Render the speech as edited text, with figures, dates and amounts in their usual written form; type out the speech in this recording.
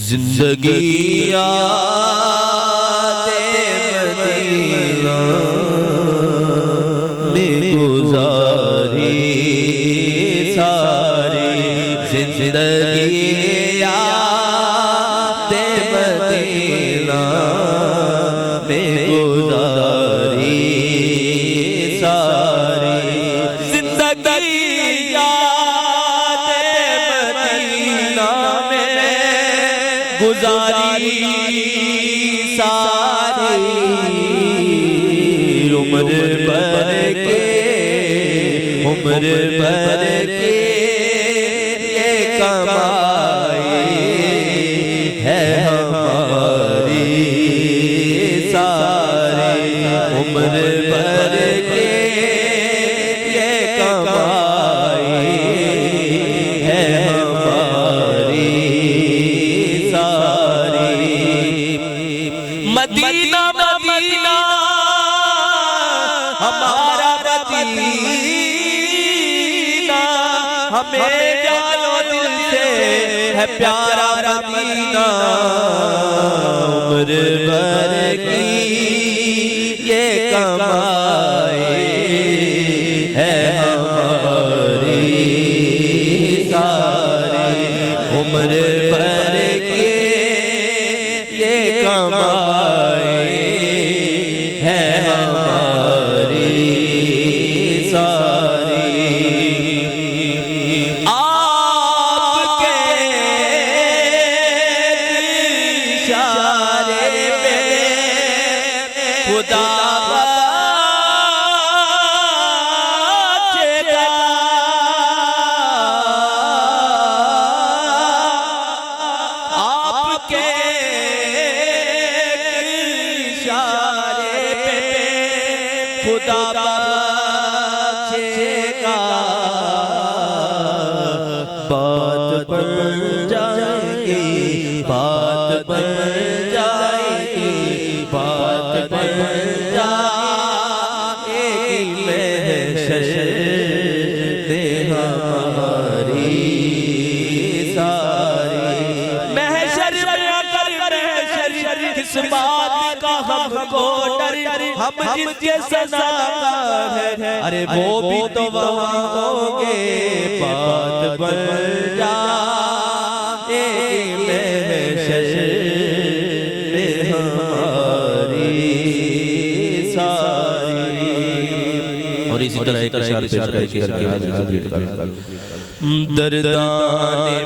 زندگی یاد مدینہ میں گزاری ساری، زندگی یاد مدینہ میں گزاری ساری، زندگی یاد مدینہ میں گزاری ساری، عمر بھر کے یہ کمائی ہے ہماری ساری، عمر بھر کے یہ کمائی ہے ہماری ساری، مدینہ مدینہ ہمارا مدینہ، ہمیں جان و دل سے ہے پیارا مدینہ، عمر بھر کی یہ کمائی ہے ہماری ساری، عمر بھر کی یہ کمائی ہے ہماری ساری، آپ کے اشارے پہ خدا بچے گا، آپ کے اشارے پہ خدا بچے گا، بات بن جائے گی، بات بن جائے گی، بات بن جائے گی، محشر میں ہماری ساری، محشر میں اگر محشر کس بات کا ہم کو ڈر، ہم جس کے سزا ہے ارے وہ بھی تو وہاں ہوں گے، بات بن جائے گی، محشر میں ہماری ساری، اور اسی طرح ایک اشارہ پیش کر کے دردان